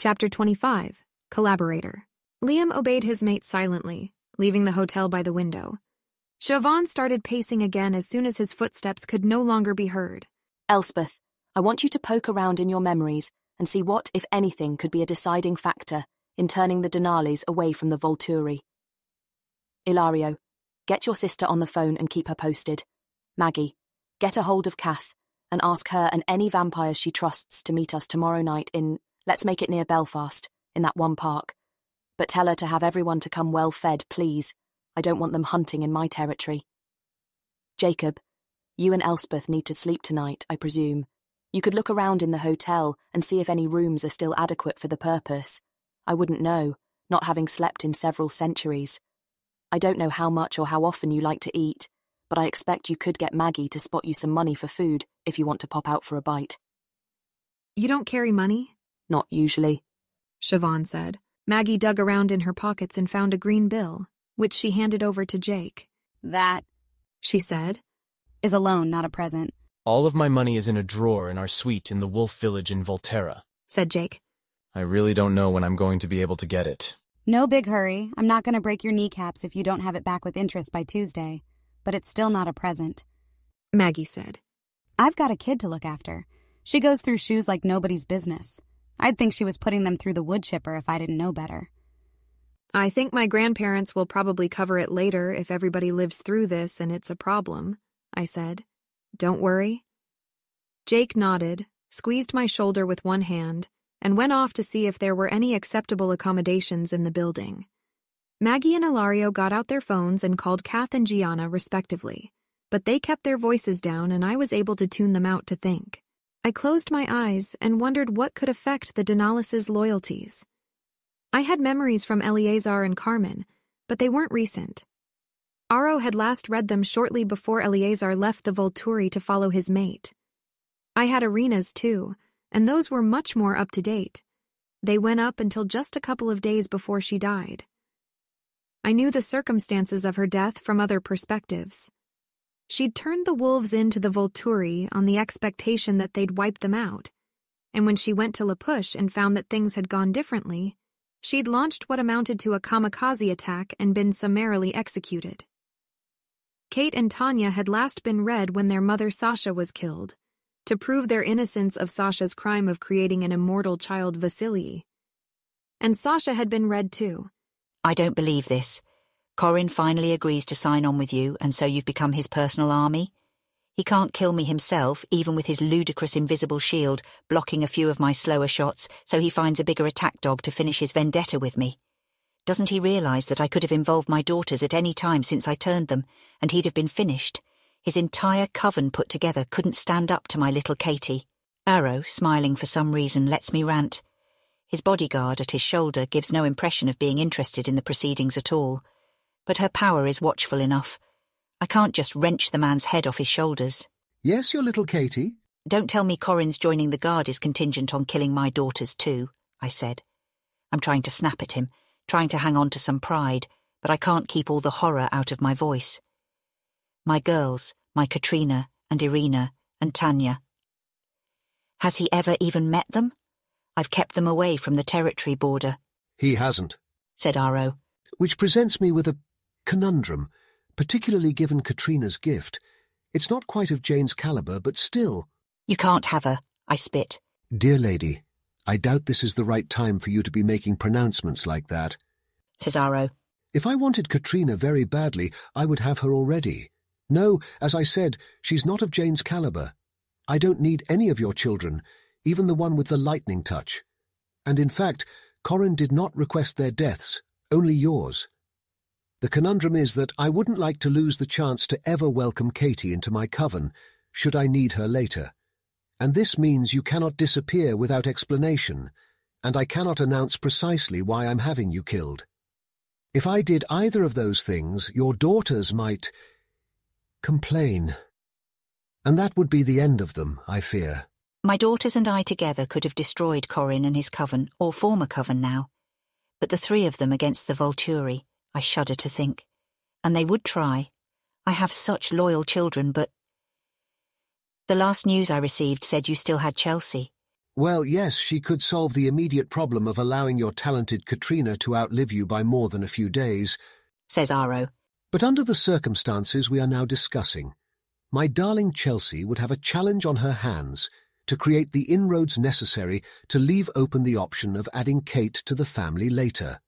Chapter 25. Collaborator. Liam obeyed his mate silently, leaving the hotel by the window. Siobhan started pacing again as soon as his footsteps could no longer be heard. Elspeth, I want you to poke around in your memories and see what, if anything, could be a deciding factor in turning the Denali's away from the Volturi. Ilario, get your sister on the phone and keep her posted. Maggie, get a hold of Kath and ask her and any vampires she trusts to meet us tomorrow night in, let's make it near Belfast, in that one park. But tell her to have everyone to come well fed, please. I don't want them hunting in my territory. Jacob, you and Elspeth need to sleep tonight, I presume. You could look around in the hotel and see if any rooms are still adequate for the purpose. I wouldn't know, not having slept in several centuries. I don't know how much or how often you like to eat, but I expect you could get Maggie to spot you some money for food if you want to pop out for a bite. You don't carry money? Not usually, Siobhan said. Maggie dug around in her pockets and found a green bill, which she handed over to Jake. That, she said, is a loan, not a present. All of my money is in a drawer in our suite in the Wolf Village in Volterra, said Jake. I really don't know when I'm going to be able to get it. No big hurry. I'm not going to break your kneecaps if you don't have it back with interest by Tuesday. But it's still not a present, Maggie said. I've got a kid to look after. She goes through shoes like nobody's business. I'd think she was putting them through the wood chipper if I didn't know better. I think my grandparents will probably cover it later if everybody lives through this and it's a problem, I said. Don't worry. Jake nodded, squeezed my shoulder with one hand, and went off to see if there were any acceptable accommodations in the building. Maggie and Ilario got out their phones and called Kath and Gianna respectively, but they kept their voices down and I was able to tune them out to think. I closed my eyes and wondered what could affect the Denalis's loyalties. I had memories from Eleazar and Carmen, but they weren't recent. Aro had last read them shortly before Eleazar left the Volturi to follow his mate. I had Irina's too, and those were much more up to date. They went up until just a couple of days before she died. I knew the circumstances of her death from other perspectives. She'd turned the wolves into the Volturi on the expectation that they'd wipe them out, and when she went to La Push and found that things had gone differently, she'd launched what amounted to a kamikaze attack and been summarily executed. Kate and Tanya had last been read when their mother Sasha was killed, to prove their innocence of Sasha's crime of creating an immortal child Vasily. And Sasha had been read too. I don't believe this. Corin finally agrees to sign on with you, and so you've become his personal army? He can't kill me himself, even with his ludicrous invisible shield blocking a few of my slower shots, so he finds a bigger attack dog to finish his vendetta with me. Doesn't he realise that I could have involved my daughters at any time since I turned them, and he'd have been finished? His entire coven put together couldn't stand up to my little Katie. Arrow, smiling for some reason, lets me rant. His bodyguard at his shoulder gives no impression of being interested in the proceedings at all. But her power is watchful enough. I can't just wrench the man's head off his shoulders. Yes, your little Katie? Don't tell me Corin's joining the guard is contingent on killing my daughters too, I said. I'm trying to snap at him, trying to hang on to some pride, but I can't keep all the horror out of my voice. My girls, my Katrina and Irina and Tanya. Has he ever even met them? I've kept them away from the territory border. He hasn't, said Aro. Which presents me with a conundrum, particularly given Katrina's gift. It's not quite of Jane's caliber, but still. You can't have her, I spit. Dear lady, I doubt this is the right time for you to be making pronouncements like that, says Aro. If I wanted Katrina very badly, I would have her already. No, as I said, she's not of Jane's caliber. I don't need any of your children, even the one with the lightning touch. And in fact, Corin did not request their deaths, only yours. The conundrum is that I wouldn't like to lose the chance to ever welcome Katie into my coven, should I need her later. And this means you cannot disappear without explanation, and I cannot announce precisely why I'm having you killed. If I did either of those things, your daughters might complain. And that would be the end of them, I fear. My daughters and I together could have destroyed Corin and his coven, or former coven now. But the three of them against the Volturi, I shudder to think. And they would try. I have such loyal children, but... The last news I received said you still had Chelsea. Well, yes, she could solve the immediate problem of allowing your talented Katrina to outlive you by more than a few days, says Aro. But under the circumstances we are now discussing, my darling Chelsea would have a challenge on her hands to create the inroads necessary to leave open the option of adding Kate to the family later.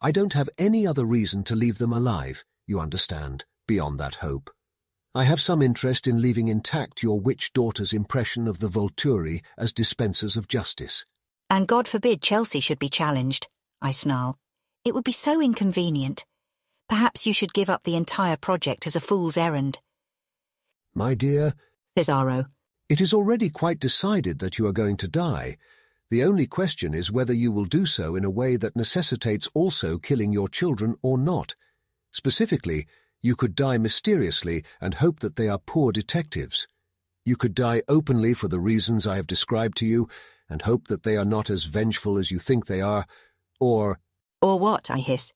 I don't have any other reason to leave them alive, you understand, beyond that hope. I have some interest in leaving intact your witch daughter's impression of the Volturi as dispensers of justice. And God forbid Chelsea should be challenged, I snarl. It would be so inconvenient. Perhaps you should give up the entire project as a fool's errand. My dear, says Aro, it is already quite decided that you are going to die. The only question is whether you will do so in a way that necessitates also killing your children or not. Specifically, you could die mysteriously and hope that they are poor detectives. You could die openly for the reasons I have described to you and hope that they are not as vengeful as you think they are, or... Or what, I hiss.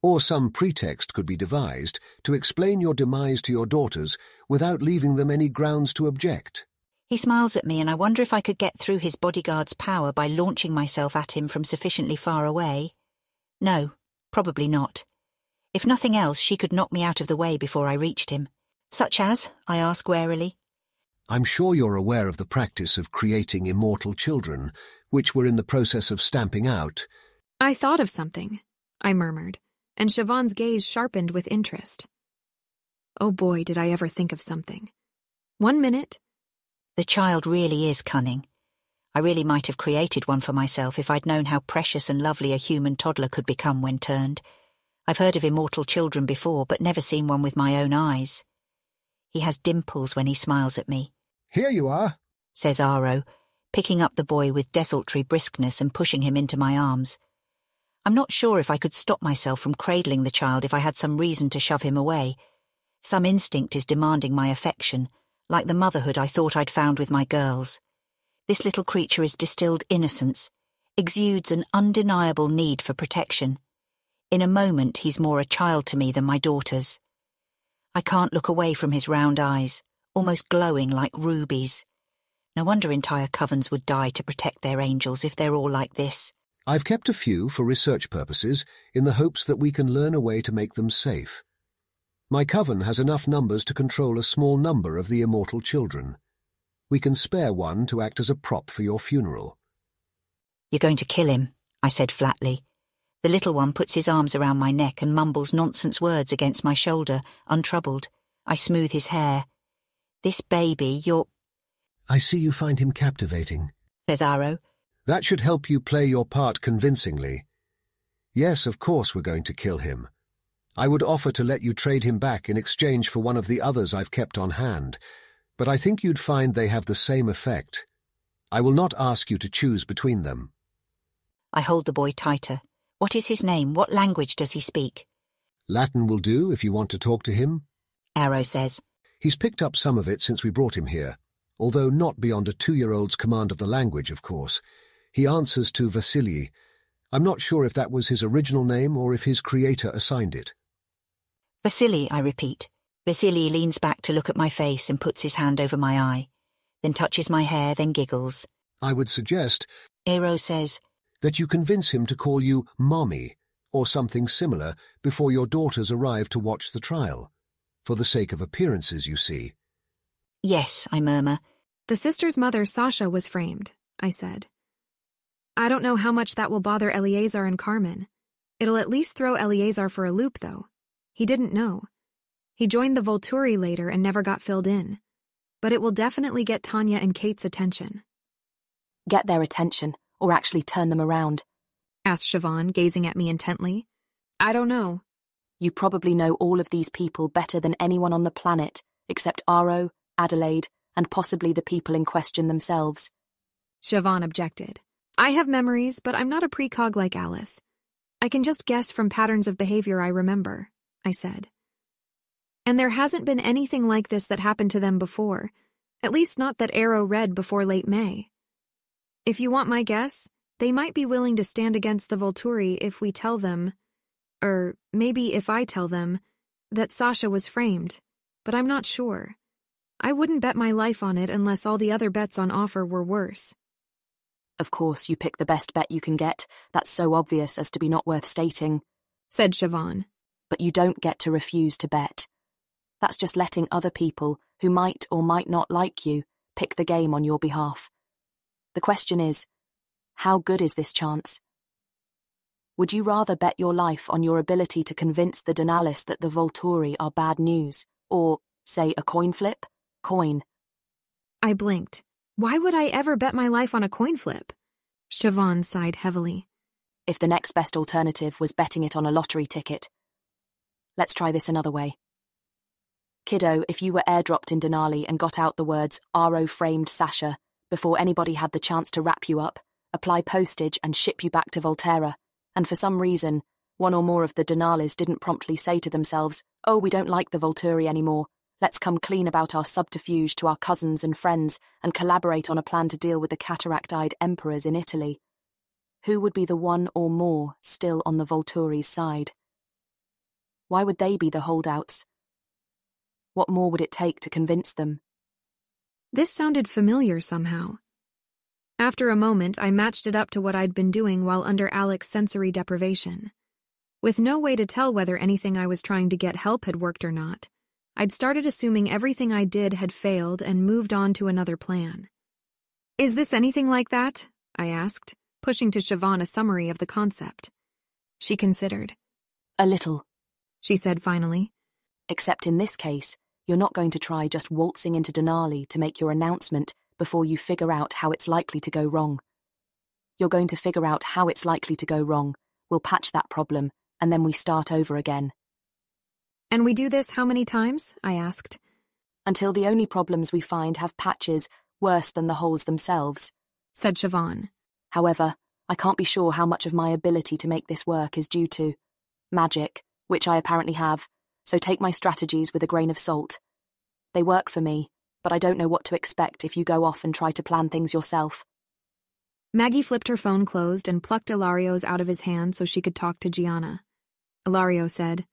Or some pretext could be devised to explain your demise to your daughters without leaving them any grounds to object. He smiles at me and I wonder if I could get through his bodyguard's power by launching myself at him from sufficiently far away. No, probably not. If nothing else, she could knock me out of the way before I reached him. Such as, I ask warily. I'm sure you're aware of the practice of creating immortal children, which we're in the process of stamping out. I thought of something, I murmured, and Siobhan's gaze sharpened with interest. Oh boy, did I ever think of something. 1 minute. The child really is cunning. I really might have created one for myself if I'd known how precious and lovely a human toddler could become when turned. I've heard of immortal children before, but never seen one with my own eyes. He has dimples when he smiles at me. Here you are, says Aro, picking up the boy with desultory briskness and pushing him into my arms. I'm not sure if I could stop myself from cradling the child if I had some reason to shove him away. Some instinct is demanding my affection, like the motherhood I thought I'd found with my girls. This little creature is distilled innocence, exudes an undeniable need for protection. In a moment he's more a child to me than my daughters. I can't look away from his round eyes, almost glowing like rubies. No wonder entire covens would die to protect their angels if they're all like this. I've kept a few for research purposes in the hopes that we can learn a way to make them safe. My coven has enough numbers to control a small number of the immortal children. We can spare one to act as a prop for your funeral. You're going to kill him, I said flatly. The little one puts his arms around my neck and mumbles nonsense words against my shoulder, untroubled. I smooth his hair. This baby, you're... I see you find him captivating, says Aro. That should help you play your part convincingly. Yes, of course we're going to kill him. I would offer to let you trade him back in exchange for one of the others I've kept on hand, but I think you'd find they have the same effect. I will not ask you to choose between them. I hold the boy tighter. What is his name? What language does he speak? Latin will do if you want to talk to him, Aro says. He's picked up some of it since we brought him here, although not beyond a 2-year-old's command of the language, of course. He answers to Vasily. I'm not sure if that was his original name or if his creator assigned it. Vasily, I repeat. Vasily leans back to look at my face and puts his hand over my eye, then touches my hair, then giggles. I would suggest, Aro says, that you convince him to call you Mommy, or something similar, before your daughters arrive to watch the trial. For the sake of appearances, you see. Yes, I murmur. The sister's mother, Sasha, was framed, I said. I don't know how much that will bother Eleazar and Carmen. It'll at least throw Eleazar for a loop, though. He didn't know. He joined the Volturi later and never got filled in. But it will definitely get Tanya and Kate's attention. Get their attention, or actually turn them around? Asked Siobhan, gazing at me intently. I don't know. You probably know all of these people better than anyone on the planet, except Aro, Adelaide, and possibly the people in question themselves. Siobhan objected. I have memories, but I'm not a precog like Alice. I can just guess from patterns of behavior I remember, I said. And there hasn't been anything like this that happened to them before, at least not that Aro read before late May. If you want my guess, they might be willing to stand against the Volturi if we tell them, or maybe if I tell them, that Sasha was framed, but I'm not sure. I wouldn't bet my life on it unless all the other bets on offer were worse. Of course, you pick the best bet you can get. That's so obvious as to be not worth stating, said Siobhan. But you don't get to refuse to bet. That's just letting other people, who might or might not like you, pick the game on your behalf. The question is, how good is this chance? Would you rather bet your life on your ability to convince the Denalists that the Volturi are bad news, or, say, a coin flip? Coin. I blinked. Why would I ever bet my life on a coin flip? Siobhan sighed heavily. If the next best alternative was betting it on a lottery ticket. Let's try this another way. Kiddo, if you were airdropped in Denali and got out the words "Aro-framed Sasha" before anybody had the chance to wrap you up, apply postage and ship you back to Volterra, and for some reason, one or more of the Denalis didn't promptly say to themselves, "Oh, we don't like the Volturi anymore. Let's come clean about our subterfuge to our cousins and friends and collaborate on a plan to deal with the cataract-eyed emperors in Italy." Who would be the one or more still on the Volturi's side? Why would they be the holdouts? What more would it take to convince them? This sounded familiar somehow. After a moment, I matched it up to what I'd been doing while under Alec's sensory deprivation. With no way to tell whether anything I was trying to get help had worked or not, I'd started assuming everything I did had failed and moved on to another plan. "Is this anything like that?" I asked, pushing to Siobhan a summary of the concept. She considered. "A little," she said finally. "Except in this case, you're not going to try just waltzing into Denali to make your announcement before you figure out how it's likely to go wrong. You're going to figure out how it's likely to go wrong, we'll patch that problem, and then we start over again." "And we do this how many times?" I asked. "Until the only problems we find have patches worse than the holes themselves," said Siobhan. "However, I can't be sure how much of my ability to make this work is due to magic, which I apparently have, so take my strategies with a grain of salt. They work for me, but I don't know what to expect if you go off and try to plan things yourself." Maggie flipped her phone closed and plucked Ilario's out of his hand so she could talk to Gianna. Ilario said,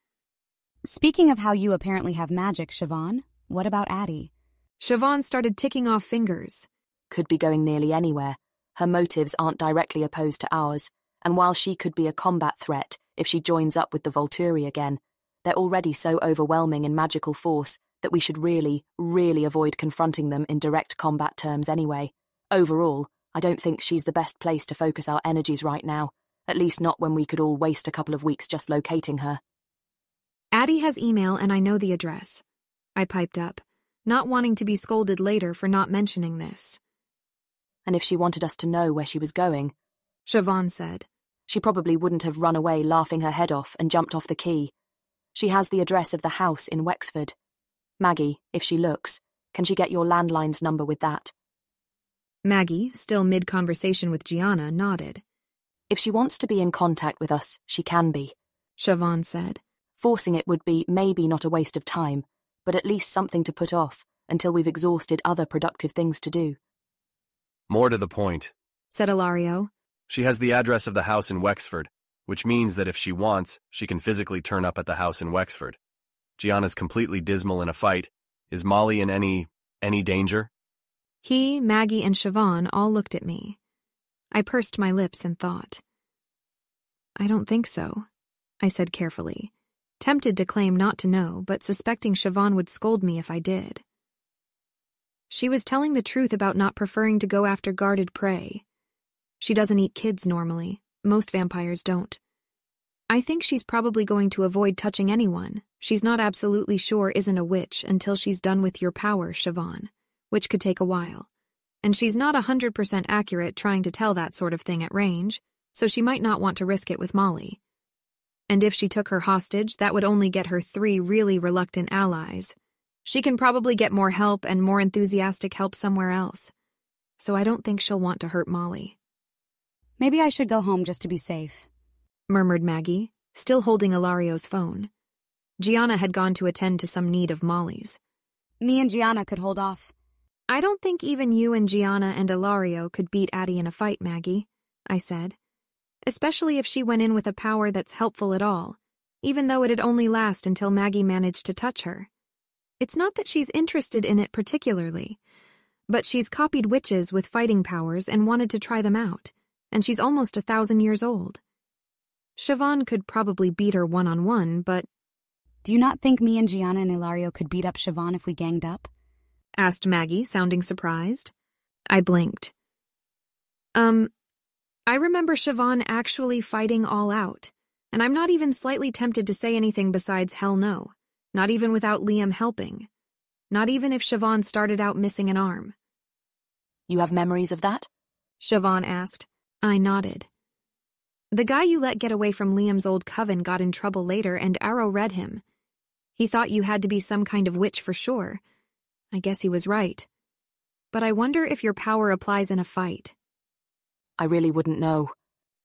"Speaking of how you apparently have magic, Siobhan, what about Addie?" Siobhan started ticking off fingers. "Could be going nearly anywhere. Her motives aren't directly opposed to ours, and while she could be a combat threat if she joins up with the Volturi again, they're already so overwhelming in magical force that we should really, really avoid confronting them in direct combat terms anyway. Overall, I don't think she's the best place to focus our energies right now, at least not when we could all waste a couple of weeks just locating her." "Addie has email and I know the address," I piped up, not wanting to be scolded later for not mentioning this. "And if she wanted us to know where she was going," Siobhan said, "she probably wouldn't have run away laughing her head off and jumped off the quay. She has the address of the house in Wexford. Maggie, if she looks, can she get your landline's number with that?" Maggie, still mid-conversation with Gianna, nodded. "If she wants to be in contact with us, she can be," Siobhan said. "Forcing it would be maybe not a waste of time, but at least something to put off until we've exhausted other productive things to do." "More to the point," said Ilario. "She has the address of the house in Wexford, which means that if she wants, she can physically turn up at the house in Wexford. Gianna's completely dismal in a fight. Is Molly in any danger?" He, Maggie, and Siobhan all looked at me. I pursed my lips and thought. "I don't think so," I said carefully, tempted to claim not to know, but suspecting Siobhan would scold me if I did. She was telling the truth about not preferring to go after guarded prey. She doesn't eat kids normally. Most vampires don't. I think she's probably going to avoid touching anyone she's not absolutely sure isn't a witch until she's done with your power, Siobhan, which could take a while. And she's not 100% accurate trying to tell that sort of thing at range, so she might not want to risk it with Molly. And if she took her hostage, that would only get her 3 really reluctant allies. She can probably get more help and more enthusiastic help somewhere else. So I don't think she'll want to hurt Molly. "Maybe I should go home just to be safe," murmured Maggie, still holding Ilario's phone. Gianna had gone to attend to some need of Molly's. "Me and Gianna could hold off." "I don't think even you and Gianna and Ilario could beat Addie in a fight, Maggie," I said. "Especially if she went in with a power that's helpful at all, even though it'd only last until Maggie managed to touch her. It's not that she's interested in it particularly, But she's copied witches with fighting powers and wanted to try them out, and she's almost 1,000 years old. Siobhan could probably beat her one-on-one, but— Do you not think me and Gianna and Ilario could beat up Siobhan if we ganged up? asked Maggie, sounding surprised. I blinked. I remember Siobhan actually fighting all out, and I'm not even slightly tempted to say anything besides hell no, not even without Liam helping, not even if Siobhan started out missing an arm. You have memories of that? Siobhan asked. I nodded. The guy you let get away from Liam's old coven got in trouble later, and Arrow read him. He thought you had to be some kind of witch for sure. I guess he was right. But I wonder if your power applies in a fight. I really wouldn't know,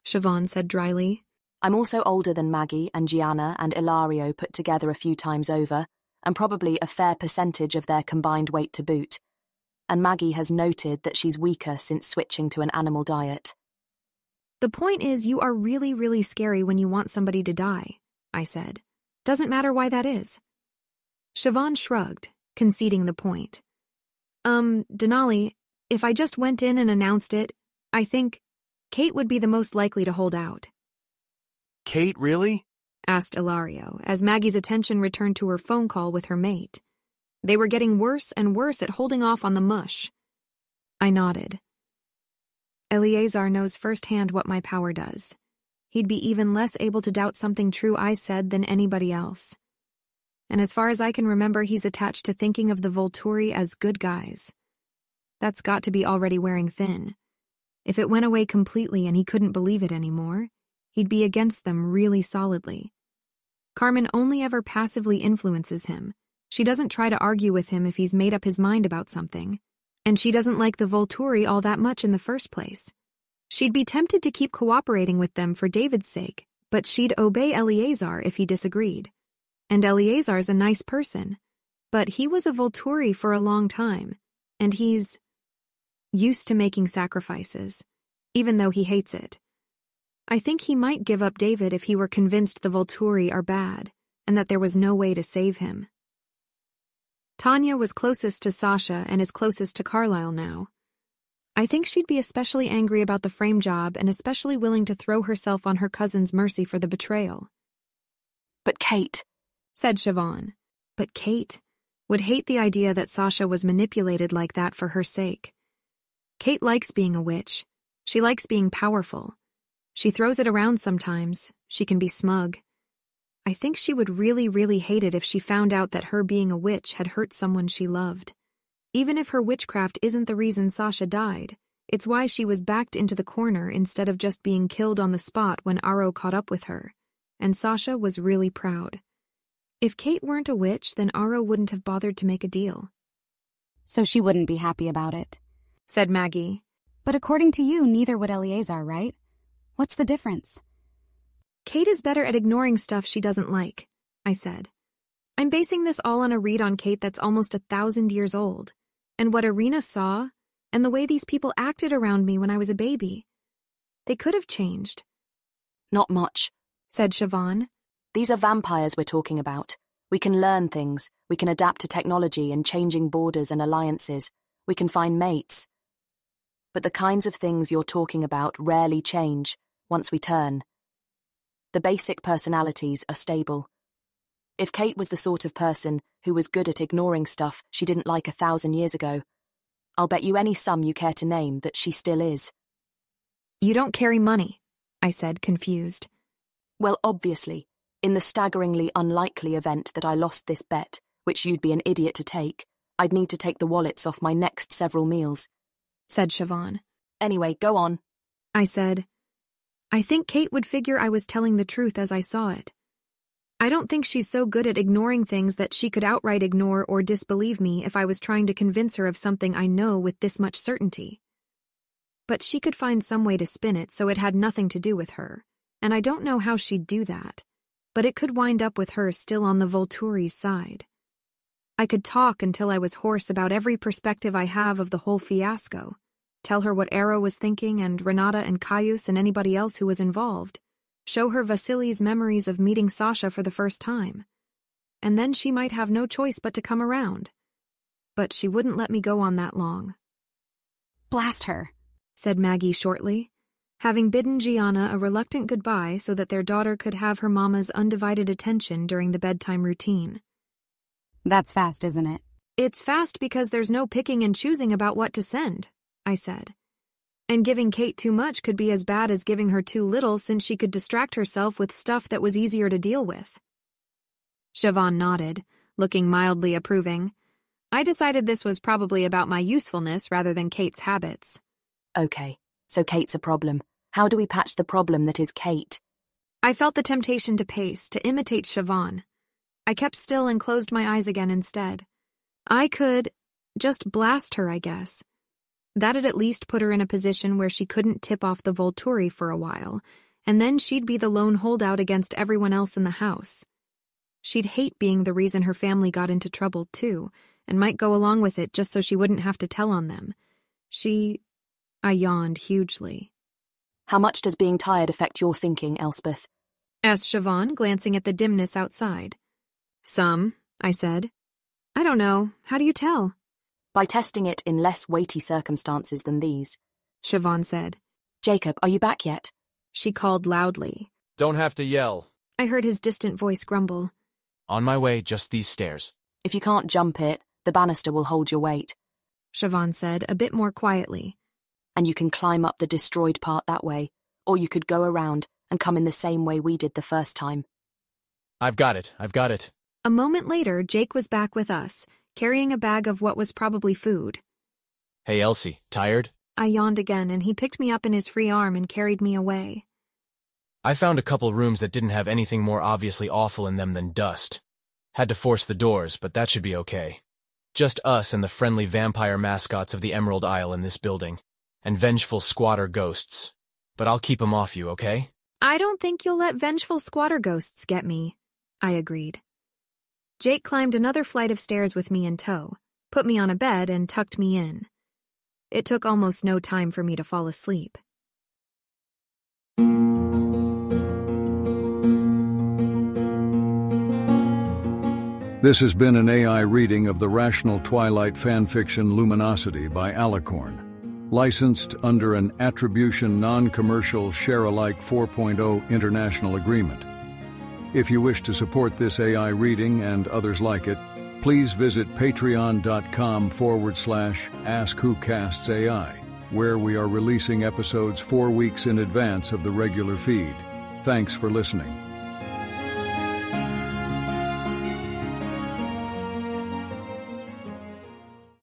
Siobhan said dryly. I'm also older than Maggie and Gianna and Ilario put together a few times over, and probably a fair percentage of their combined weight to boot. And Maggie has noted that she's weaker since switching to an animal diet. The point is, you are really, really scary when you want somebody to die, I said. Doesn't matter why that is. Siobhan shrugged, conceding the point. Denali, if I just went in and announced it, I think Kate would be the most likely to hold out. Kate, really? Asked Ilario, as Maggie's attention returned to her phone call with her mate. They were getting worse and worse at holding off on the mush. I nodded. Eleazar knows firsthand what my power does. He'd be even less able to doubt something true I said than anybody else. And as far as I can remember, he's attached to thinking of the Volturi as good guys. That's got to be already wearing thin. If it went away completely and he couldn't believe it anymore, he'd be against them really solidly. Carmen only ever passively influences him. She doesn't try to argue with him if he's made up his mind about something. And she doesn't like the Volturi all that much in the first place. She'd be tempted to keep cooperating with them for David's sake, but she'd obey Eleazar if he disagreed. And Eleazar's a nice person, but he was a Volturi for a long time, and he's used to making sacrifices, even though he hates it. I think he might give up David if he were convinced the Volturi are bad, and that there was no way to save him. Tanya was closest to Sasha and is closest to Carlisle now. I think she'd be especially angry about the frame job and especially willing to throw herself on her cousin's mercy for the betrayal. But Kate, said Siobhan. But Kate would hate the idea that Sasha was manipulated like that for her sake. Kate likes being a witch. She likes being powerful. She throws it around sometimes. She can be smug. I think she would really, really hate it if she found out that her being a witch had hurt someone she loved. Even if her witchcraft isn't the reason Sasha died, it's why she was backed into the corner instead of just being killed on the spot when Aro caught up with her. And Sasha was really proud. If Kate weren't a witch, then Aro wouldn't have bothered to make a deal. So she wouldn't be happy about it, said Maggie. But according to you, neither would Eleazar, right? What's the difference? Kate is better at ignoring stuff she doesn't like, I said. I'm basing this all on a read on Kate that's almost 1,000 years old, and what Irina saw, and the way these people acted around me when I was a baby. They could have changed. Not much, said Siobhan. These are vampires we're talking about. We can learn things, we can adapt to technology and changing borders and alliances, we can find mates. But the kinds of things you're talking about rarely change once we turn. The basic personalities are stable. If Kate was the sort of person who was good at ignoring stuff she didn't like 1,000 years ago, I'll bet you any sum you care to name that she still is. You don't carry money, I said, confused. Well, obviously, in the staggeringly unlikely event that I lost this bet, which you'd be an idiot to take, I'd need to take the wallets off my next several meals, said Siobhan. Anyway, go on, I said. I think Kate would figure I was telling the truth as I saw it. I don't think she's so good at ignoring things that she could outright ignore or disbelieve me if I was trying to convince her of something I know with this much certainty. But she could find some way to spin it so it had nothing to do with her, and I don't know how she'd do that, but it could wind up with her still on the Volturi's side. I could talk until I was hoarse about every perspective I have of the whole fiasco, tell her what Arrow was thinking and Renata and Caius and anybody else who was involved, show her Vasily's memories of meeting Sasha for the first time. And then she might have no choice but to come around. But she wouldn't let me go on that long. Blast her, said Maggie shortly, having bidden Gianna a reluctant goodbye so that their daughter could have her mama's undivided attention during the bedtime routine. That's fast, isn't it? It's fast because there's no picking and choosing about what to send, I said. And giving Kate too much could be as bad as giving her too little since she could distract herself with stuff that was easier to deal with. Siobhan nodded, looking mildly approving. I decided this was probably about my usefulness rather than Kate's habits. Okay, so Kate's a problem. How do we patch the problem that is Kate? I felt the temptation to pace, to imitate Siobhan. I kept still and closed my eyes again instead. I could just blast her, I guess. That'd at least put her in a position where she couldn't tip off the Volturi for a while, and then she'd be the lone holdout against everyone else in the house. She'd hate being the reason her family got into trouble, too, and might go along with it just so she wouldn't have to tell on them. I yawned hugely. How much does being tired affect your thinking, Elspeth? Asked Siobhan, glancing at the dimness outside. Some, I said. I don't know. How do you tell? By testing it in less weighty circumstances than these, Siobhan said. Jacob, are you back yet? She called loudly. Don't have to yell. I heard his distant voice grumble. On my way, just these stairs. If you can't jump it, the banister will hold your weight. Siobhan said, a bit more quietly. And you can climb up the destroyed part that way, or you could go around and come in the same way we did the first time. I've got it. A moment later, Jake was back with us, carrying a bag of what was probably food. Hey, Elsie, tired? I yawned again, and he picked me up in his free arm and carried me away. I found a couple rooms that didn't have anything more obviously awful in them than dust. Had to force the doors, but that should be okay. Just us and the friendly vampire mascots of the Emerald Isle in this building, and vengeful squatter ghosts. But I'll keep 'em off you, okay? I don't think you'll let vengeful squatter ghosts get me, I agreed. Jake climbed another flight of stairs with me in tow, put me on a bed, and tucked me in. It took almost no time for me to fall asleep. This has been an AI reading of the Rational Twilight fanfiction Luminosity by Alicorn, licensed under an Attribution Non-Commercial Share-alike 4.0 International Agreement. If you wish to support this AI reading and others like it, please visit patreon.com/AskWhoCastsAI, where we are releasing episodes 4 weeks in advance of the regular feed. Thanks for listening.